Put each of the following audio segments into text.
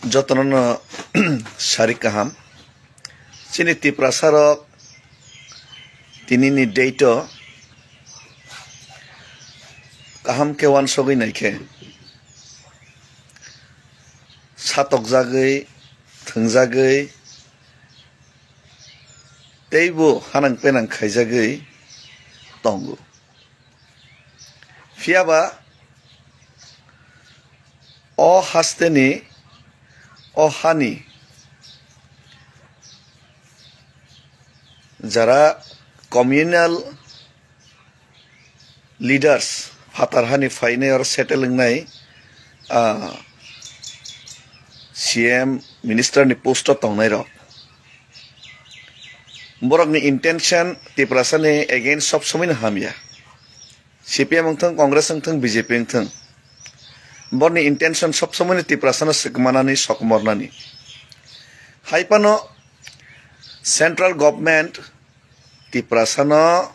Jotono Sharikaham Siniti Prasarok Tinini Dato Kaham ke wan sogi naike Satok Zagai Thungzagai Teibu Hanang Penang Kaizagai Tongu Fiaba O Hasteni O Hani Jara communal leaders Fatar Hani Faine or settling nai CM Minister ni post tong nai ro borok ni intention ti prasane against sob somin hamya CPM ngthang Congress ngthang BJP ngthang borni intention sob somin ti prasana sikmanani sokmornani haipano central government ti prasana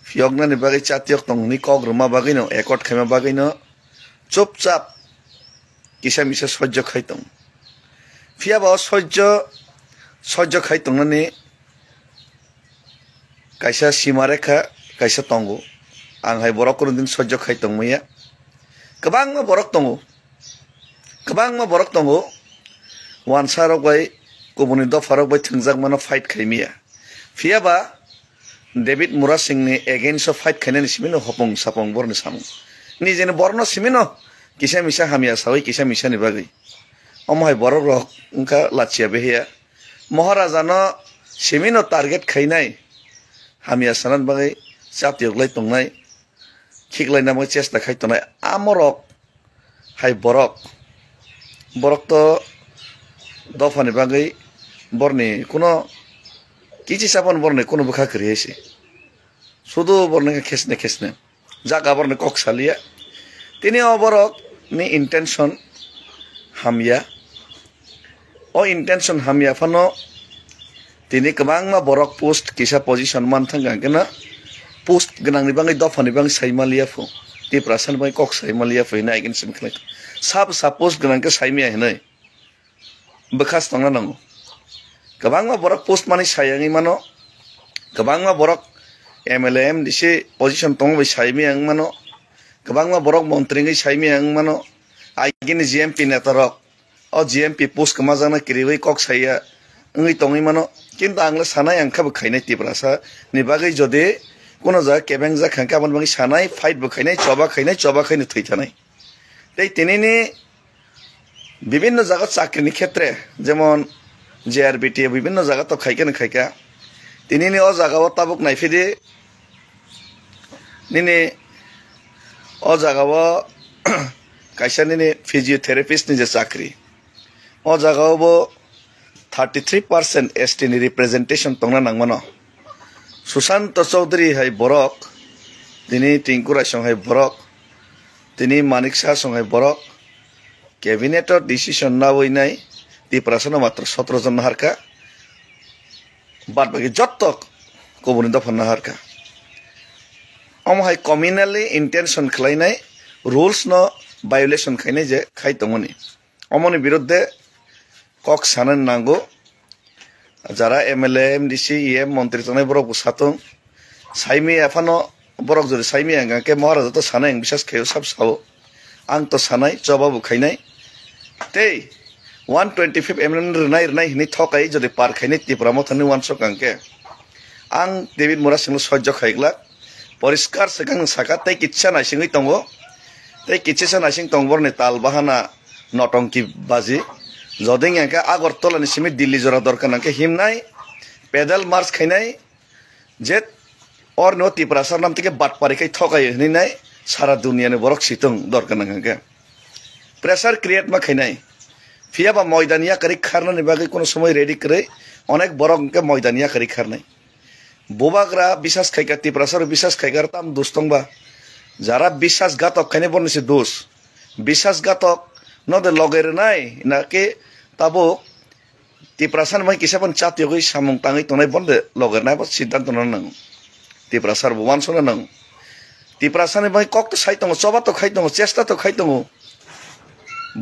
fiogna ni bagai chatiok tong ni kogruma bagai no ekot khema bagai no chupchap kisa misa sojjo khaitong fiaba sojjo khaitong nani kaisa simarekha kaisa tongo ang hai borok kurundin sojjo khaitong maya kabang ma borok tongo wan sarok bai kubuni do farok bai thungjak mano fight khaimiya fiaba David Mura Singh ni against fight khainani simino hopong sapong borni samung ni jene borno simino kisa misa hamia sawi kisa misa ni bagai omhai borok rok unka lachia behia maharaja no simino target khainai hamia sanan bagai chatiok lai tongnai khiklai namai chesta khaitonai amorok hai borok to dofani bagai borni kuno kichi sapon borne kuno bukha kriese sudu borne khesne jaga borne kok salia tini oborok ni intention hamya o intention hamya phano tini kabangma borok post kisa position man thanga kena post gnang ni bangai dofani bang saimalia fu ti prasan bai kok saimalia fu na again simkhlek sab suppose gnang ke saimia henai bekas tongna nango kabangma borok post mani sayangi mano kabangma borok MLM dise position tong bai saimi ang mano kabangma borok montri ngai saimi ang mano agin GMP netarok o GMP post kamajana kiriwai kok saya ngai tongi mano kintu angla sanai angkha bu khainai tiprasa ni bagai jode kono ja kebeng ja khangka ban bangi sanai fight bu khainai choba khainai thaitanai tei tinini বিভিন্ন জায়গা চাকরির ক্ষেত্রে যেমন JRBT বিভিন্ন জায়গা তো খাইকা তিনি নি ও জায়গা তাবুক নাইফিদে নিনে ও জায়গা কাইসা নিনে ফিজিওথেরাপিস্ট নি যে চাকরি ও জায়গা 33% ST ni representation tongna nangmano Sushant Chaudhary hai borok tini Tinkura song hai borok tini Manik Shah song hai borok cabinet decision na hoinai ti prasana matra 17 jon harka bad bagi jottok kobuni dofan na harka hai communally intention khlainai rules no violation khainai je khaitongoni omoni biruddhe kok sanan nango jara MLA MDC EM মন্ত্রী tonai borok satong saimi afano borok jodi saimi anga ke maharaja to sanai bisas khayo sab sao ang to sanai chobabu khainai tei 125 amendment rnai hini thokai jodi par khainai tipramo thani 100 kangke ang David Mura Singh sojjo khaigla poriskar sekang saka tei kitcha na singui tongo tei kitcha na sing tongbor ni tal bahana notongki baji joding angka Agartala ni simi Delhi jora dorkan angke himnai pedal march khainai jet or no tiprasar nam tike bat parikai thokai hninai sara dunia ni borok situng dorkan angke pressure create ma khainai fiaba moidania kari kharna ni bagai kono somoy ready kare onek borok ke moidania kari kharnai bobagra bisas khaika tiprasar bisas khaigar tam dostongba jara bisas gatok khaine borni se dos bisas gatok no de loger nai na ke tabo tiprasan mai kisapon chat yogoi samung tangai tonai bonde loger nai bot siddhanto nang tiprasar buwan sona nang tiprasan mai kok to sai tongo choba to khai tongo chesta to khai tongo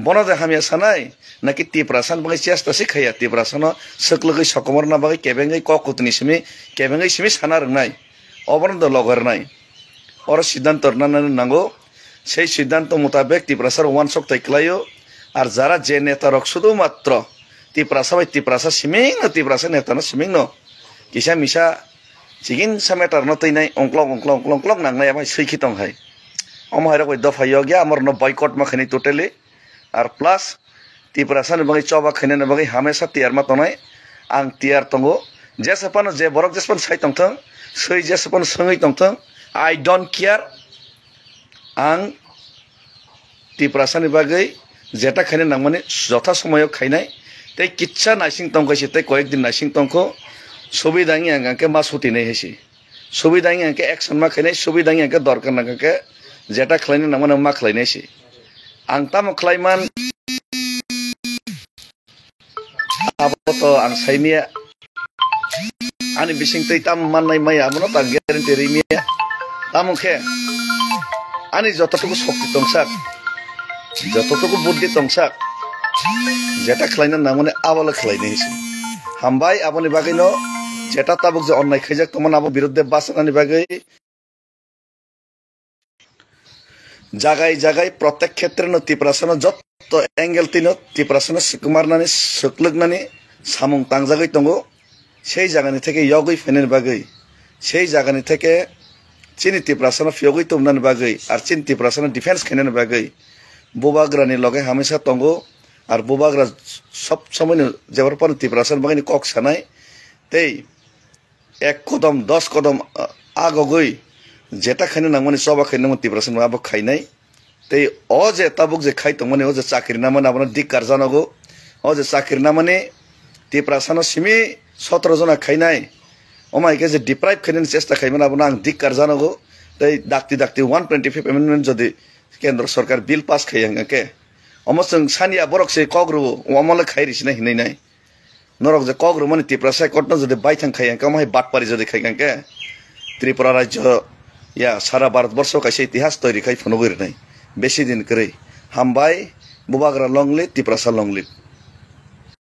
বনদে হামিয়া সানাই নাকি তিপ্রাসান বাকি চেষ্টাসি খাইয়া তিপ্রাসান সকলগৈ সকমর না বাকি কেবেঙ্গৈ ককুতনি সিমি কেবেঙ্গৈ সিমি সানা রংনাই অবনদ লগর নাই ওর সিদ্ধান্ত নাঙ্গো সেই সিদ্ধান্ত মোতাবেক তিপ্রাসার ওয়ান শক তাইক্লাইও আর যারা যে নেতা রক শুধুমাত্র তিপ্রাসা বাই তিপ্রাসা সিমিং তিপ্রাসা নেতা না সিমিং ন কিসা মিসা চিকিন সামেটার ন তৈনাই অংক্লক অংক্লক অংক্লক অংক্লক নাংনাই আমায় সৈখি তং হাই অমহাইরা কই দফাইও গিয়া আমার ন বয়কট মাখানি টোটালি আর প্লাস তিপ্রাসানি বাকি চবা খাইনানি বাকি হামেশা তিয়ার মা তনাই আং তিয়ার তঙ্গো जेसेबानो जे बरक जेसेबानो साइ तंथों सै जेसेबानो सोङै तंथों आई डोंट केयार आं तिप्रासानि बागै जेटा खायनो नांमाने जथा समायाव खायनाय तै किच्छा नाइसिं तंखायसि तै कयेक दिन नाइसिं तंखो सुबिदाङि आंके मा सुतिनाय हेसि सुबिदाङि आंके एक्शन मा खायनाय सुबिदाङि आंके दरकार नांके जेटा खायनो नांमाने मा खायनायसि आं ताम खायमान आबोतो आं साइमिया ani bising tei tam manai maya amono ta guarantee rimia tamuke ani jototuku shokti tongsak jototuku buddhi tongsak jeta khlaina namone abala khlaina hisi hambai aboni bagai no jeta tabuk je onnai khaijak tomon abo biruddhe basanani bagai jagai jagai protek khetre no tiprasana jotto angle tino tiprasana sukumarnani suklugnani samung tangjagai tongo সেই জায়গানি থেকে ইয়গই ফেনের বাগৈ সেই জায়গানি থেকে চিনি তিপ্রাসানা ফিয়গই তোমনানি বাগৈ আর চিনি তিপ্রাসানা defence খেনের বাগৈ বুবাগ্রানি লগে হামেশা তঙ্গো আর বুবাগ্রা সব সময় যেবার পর তিপ্রাসান বাগানি কক সানাই তেই 1 কদম 10 কদম আগগৈ যেটা খাইনে নামনি সবা খাইনে তিপ্রাসান আবো খাইনাই তেই অ যে তাবুক যে খাই তমনে ও যে চাকরি নামনে আপনার দিককার জানাগো ও যে চাকরি নামনে তিপ্রাসানা সিমি 17 जना खाइनाय अमाइके जे डिप्राइव खाइनायनि चेष्टा खाइमान आबो आं दिक्कार जानांगौ तै दाक्ति 125 एमेन्डमेन्ट जदि केन्द्र सरकार बिल पास खाइयांगे अमसों सानिया बरक से कग्रु अमले खाइरिसिना हिनायनाय नरक जे कग्रु माने तिप्रासा कटन जदि बाइथां खाइयांगे अमाइ बाटपारि जदि खाइयांगे त्रिपुरा राज्य या सारा भारतवर्ष काइसे इतिहास तैरि खाइ फनगैरनाय बेसि दिन करै हामबाय बुबाग्रा लंगले तिप्रासा लंगले